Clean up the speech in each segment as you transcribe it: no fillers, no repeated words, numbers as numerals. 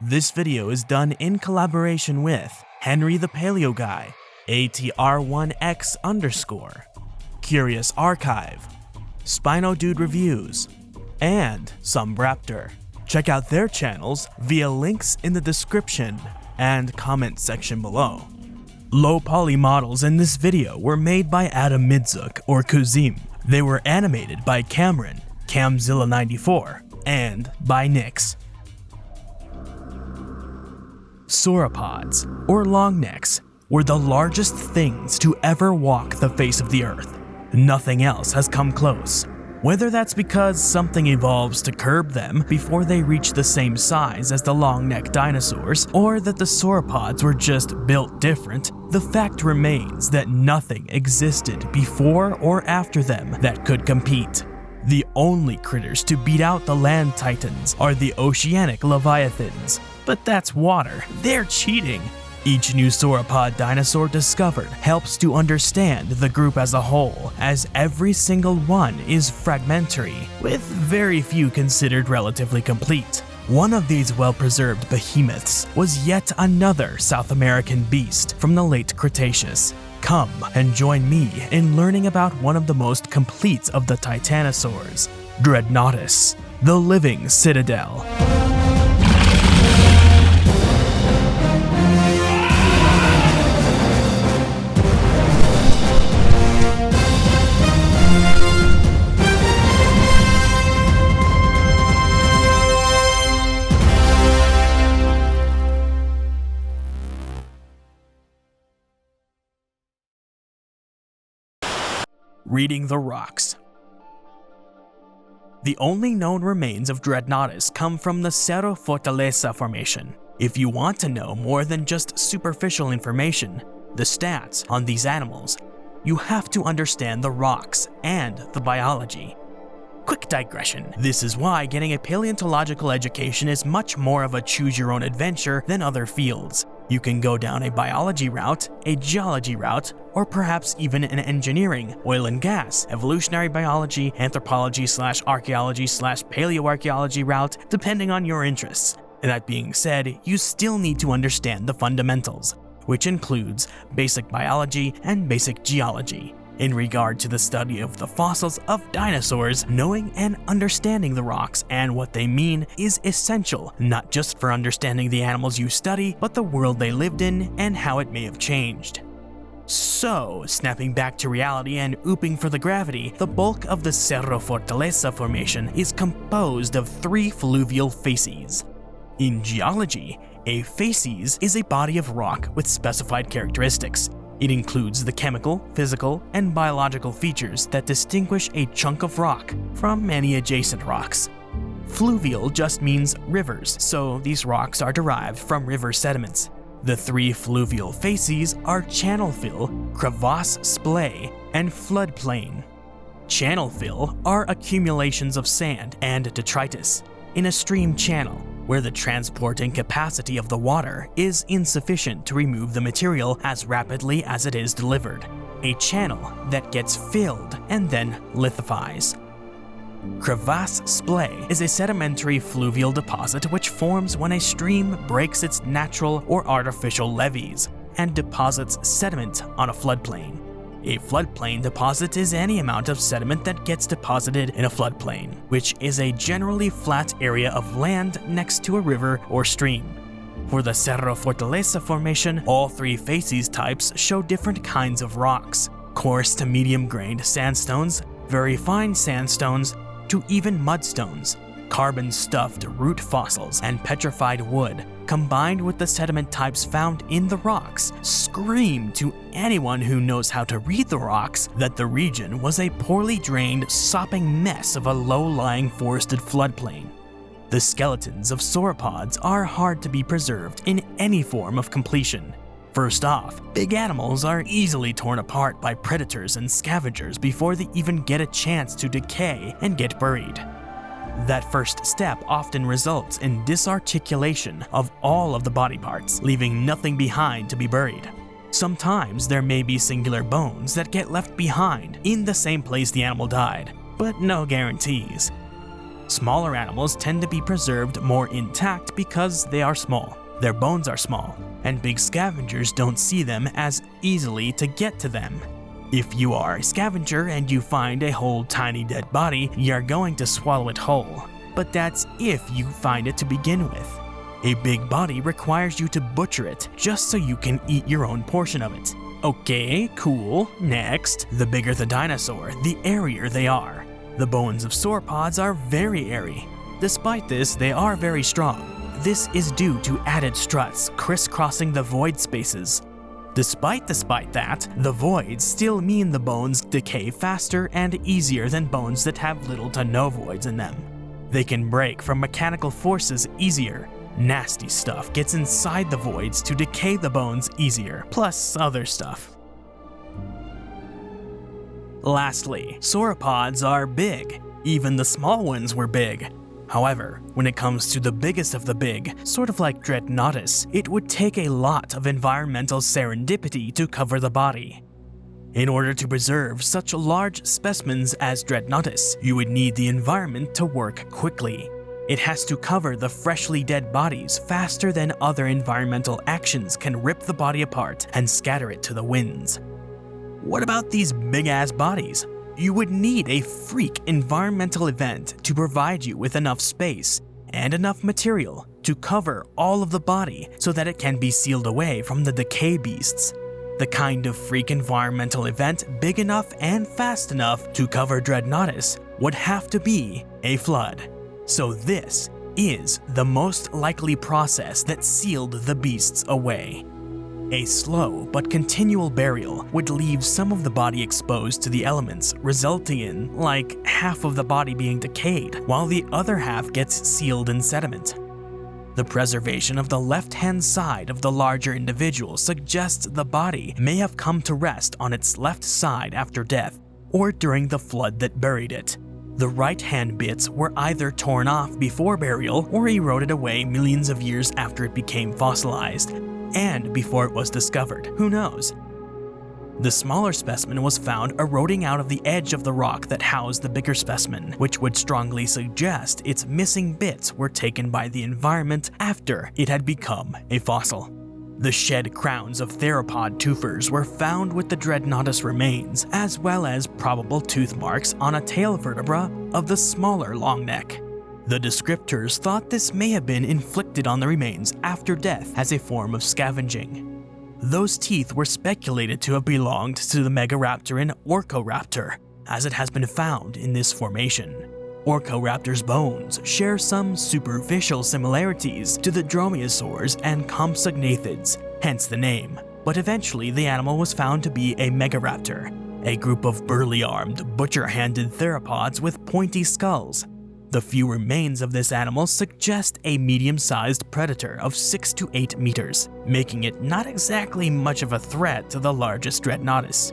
This video is done in collaboration with Henry the Paleo Guy, ATR1X_, Curious Archive, Spino Dude Reviews, and Some Raptor. Check out their channels via links in the description and comment section below. Low poly models in this video were made by Adam Midzuk or Kuzim. They were animated by Cameron, Camzilla94, and by Nyx. Sauropods, or longnecks, were the largest things to ever walk the face of the earth. Nothing else has come close. Whether that's because something evolves to curb them before they reach the same size as the long-necked dinosaurs, or that the sauropods were just built different, the fact remains that nothing existed before or after them that could compete. The only critters to beat out the land titans are the oceanic leviathans. But that's water. They're cheating. Each new sauropod dinosaur discovered helps to understand the group as a whole, as every single one is fragmentary, with very few considered relatively complete. One of these well-preserved behemoths was yet another South American beast from the Late Cretaceous. Come and join me in learning about one of the most complete of the titanosaurs, Dreadnoughtus, the living citadel. Reading the rocks. The only known remains of Dreadnoughtus come from the Cerro Fortaleza formation. If you want to know more than just superficial information, the stats on these animals, you have to understand the rocks and the biology. Quick digression. This is why getting a paleontological education is much more of a choose-your-own-adventure than other fields. You can go down a biology route, a geology route, or perhaps even an engineering, oil and gas, evolutionary biology, anthropology/archaeology/paleoarchaeology route, depending on your interests. And that being said, you still need to understand the fundamentals, which includes basic biology and basic geology. In regard to the study of the fossils of dinosaurs, knowing and understanding the rocks and what they mean is essential, not just for understanding the animals you study, but the world they lived in and how it may have changed. So, snapping back to reality and ooping for the gravity, the bulk of the Cerro Fortaleza formation is composed of 3 fluvial facies. In geology, a facies is a body of rock with specified characteristics. It includes the chemical, physical, and biological features that distinguish a chunk of rock from any adjacent rocks. Fluvial just means rivers, so these rocks are derived from river sediments. The 3 fluvial facies are channel fill, crevasse splay, and floodplain. Channel fill are accumulations of sand and detritus in a stream channel, where the transporting capacity of the water is insufficient to remove the material as rapidly as it is delivered. A channel that gets filled and then lithifies. Crevasse splay is a sedimentary fluvial deposit which forms when a stream breaks its natural or artificial levees and deposits sediment on a floodplain. A floodplain deposit is any amount of sediment that gets deposited in a floodplain, which is a generally flat area of land next to a river or stream. For the Cerro Fortaleza formation, all 3 facies types show different kinds of rocks: coarse to medium-grained sandstones, very fine sandstones, to even mudstones. Carbon-stuffed root fossils and petrified wood, combined with the sediment types found in the rocks, scream to anyone who knows how to read the rocks that the region was a poorly drained, sopping mess of a low-lying forested floodplain. The skeletons of sauropods are hard to be preserved in any form of completion. First off, big animals are easily torn apart by predators and scavengers before they even get a chance to decay and get buried. That first step often results in disarticulation of all of the body parts, leaving nothing behind to be buried. Sometimes there may be singular bones that get left behind in the same place the animal died, but no guarantees. Smaller animals tend to be preserved more intact because they are small. Their bones are small, and big scavengers don't see them as easily to get to them. If you are a scavenger and you find a whole tiny dead body, you're going to swallow it whole. But that's if you find it to begin with. A big body requires you to butcher it just so you can eat your own portion of it. Okay, cool. Next, the bigger the dinosaur, the airier they are. The bones of sauropods are very airy. Despite this, they are very strong. This is due to added struts crisscrossing the void spaces. Despite that, the voids still mean the bones decay faster and easier than bones that have little to no voids in them. They can break from mechanical forces easier. Nasty stuff gets inside the voids to decay the bones easier, plus other stuff. Lastly, sauropods are big. Even the small ones were big. However, when it comes to the biggest of the big, sort of like Dreadnoughtus, it would take a lot of environmental serendipity to cover the body. In order to preserve such large specimens as Dreadnoughtus, you would need the environment to work quickly. It has to cover the freshly dead bodies faster than other environmental actions can rip the body apart and scatter it to the winds. What about these big-ass bodies? You would need a freak environmental event to provide you with enough space and enough material to cover all of the body so that it can be sealed away from the decay beasts. The kind of freak environmental event big enough and fast enough to cover Dreadnoughtus would have to be a flood. So this is the most likely process that sealed the beasts away. A slow but continual burial would leave some of the body exposed to the elements, resulting in, like, half of the body being decayed, while the other half gets sealed in sediment. The preservation of the left-hand side of the larger individual suggests the body may have come to rest on its left side after death, or during the flood that buried it. The right-hand bits were either torn off before burial or eroded away millions of years after it became fossilized, and before it was discovered, who knows? The smaller specimen was found eroding out of the edge of the rock that housed the bigger specimen, which would strongly suggest its missing bits were taken by the environment after it had become a fossil. The shed crowns of theropod toothers were found with the Dreadnoughtus remains, as well as probable tooth marks on a tail vertebra of the smaller longneck. The descriptors thought this may have been inflicted on the remains after death as a form of scavenging. Those teeth were speculated to have belonged to the Megaraptoran Orcoraptor, as it has been found in this formation. Orcoraptor's bones share some superficial similarities to the dromaeosaurs and compsognathids, hence the name, but eventually the animal was found to be a Megaraptor, a group of burly-armed, butcher-handed theropods with pointy skulls. The few remains of this animal suggest a medium-sized predator of 6 to 8 meters, making it not exactly much of a threat to the largest Dreadnoughtus.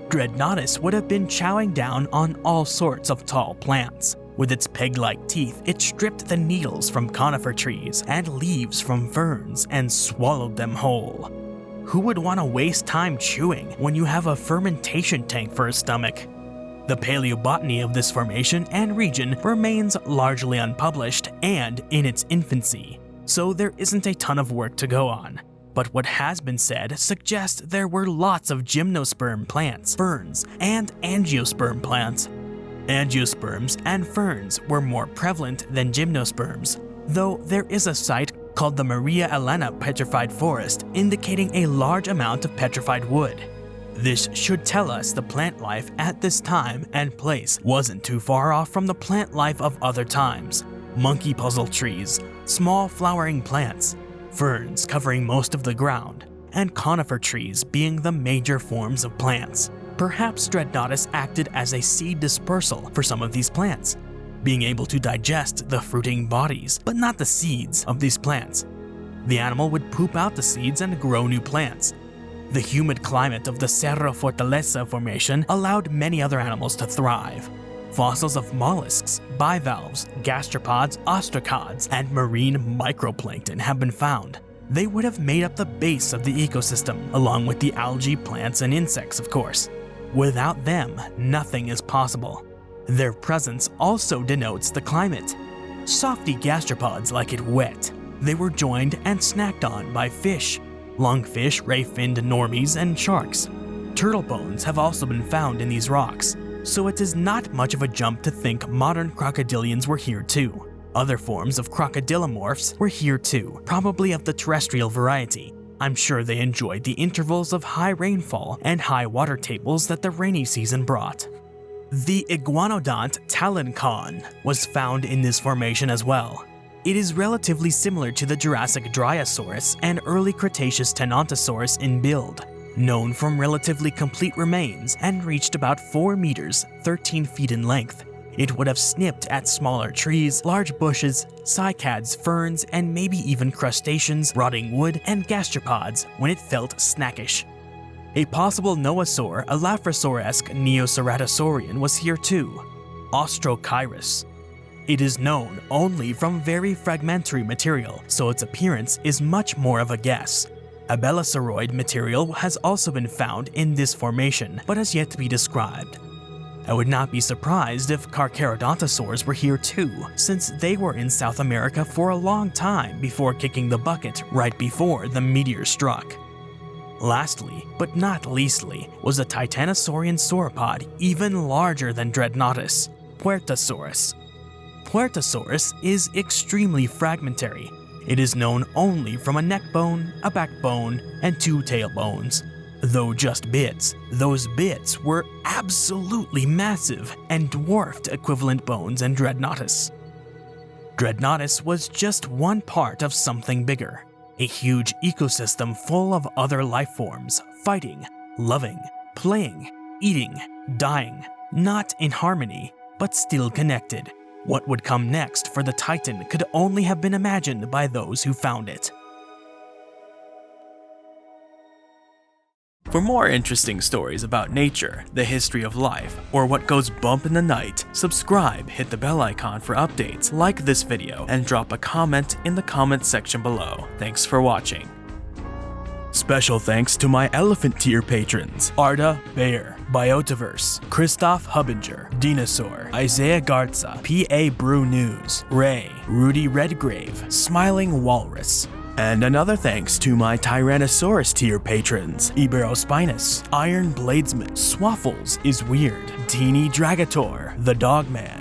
Dreadnoughtus would have been chowing down on all sorts of tall plants. With its peg-like teeth, it stripped the needles from conifer trees and leaves from ferns and swallowed them whole. Who would want to waste time chewing when you have a fermentation tank for a stomach? The paleobotany of this formation and region remains largely unpublished and in its infancy, so there isn't a ton of work to go on. But what has been said suggests there were lots of gymnosperm plants, ferns, and angiosperm plants. Angiosperms and ferns were more prevalent than gymnosperms, though there is a site called the Maria Elena Petrified Forest indicating a large amount of petrified wood. This should tell us the plant life at this time and place wasn't too far off from the plant life of other times. Monkey puzzle trees, small flowering plants, ferns covering most of the ground, and conifer trees being the major forms of plants. Perhaps Dreadnoughtus acted as a seed dispersal for some of these plants, being able to digest the fruiting bodies, but not the seeds of these plants. The animal would poop out the seeds and grow new plants. The humid climate of the Cerro Fortaleza formation allowed many other animals to thrive. Fossils of mollusks, bivalves, gastropods, ostracods, and marine microplankton have been found. They would have made up the base of the ecosystem, along with the algae, plants, and insects, of course. Without them, nothing is possible. Their presence also denotes the climate. Softy gastropods like it wet. They were joined and snacked on by fish, lungfish, ray-finned normies, and sharks. Turtle bones have also been found in these rocks, so it is not much of a jump to think modern crocodilians were here too. Other forms of crocodilomorphs were here too, probably of the terrestrial variety. I'm sure they enjoyed the intervals of high rainfall and high water tables that the rainy season brought. The iguanodont talancon was found in this formation as well. It is relatively similar to the Jurassic Dryosaurus and early Cretaceous Titanosaurs in build, known from relatively complete remains and reached about 4 meters, 13 feet in length. It would have snipped at smaller trees, large bushes, cycads, ferns, and maybe even crustaceans, rotting wood, and gastropods when it felt snackish. A possible noasaur, a Laphosaur-esque Neoceratosaurian, was here too, Ostrochirus. It is known only from very fragmentary material, so its appearance is much more of a guess. A belisauroid material has also been found in this formation, but has yet to be described. I would not be surprised if Carcharodontosaurs were here too, since they were in South America for a long time before kicking the bucket right before the meteor struck. Lastly, but not leastly, was a titanosaurian sauropod even larger than Dreadnoughtus, Puertosaurus. Puertosaurus is extremely fragmentary. It is known only from a neck bone, a backbone, and 2 tailbones. Though just bits, those bits were absolutely massive and dwarfed equivalent bones in Dreadnoughtus. Dreadnoughtus was just one part of something bigger, a huge ecosystem full of other life forms, fighting, loving, playing, eating, dying, not in harmony, but still connected. What would come next for the Titan could only have been imagined by those who found it. For more interesting stories about nature, the history of life, or what goes bump in the night, subscribe, hit the bell icon for updates, like this video, and drop a comment in the comment section below. Thanks for watching. Special thanks to my elephant tier patrons: Arda Bayer, Biotiverse, Christoph Hubinger, Dinosaur, Isaiah Garza, P.A. Brew News, Ray, Rudy Redgrave, Smiling Walrus. And another thanks to my Tyrannosaurus tier patrons: Iberospinus, Iron Bladesman, Swaffles is Weird, Teeny Dragator, The Dogman,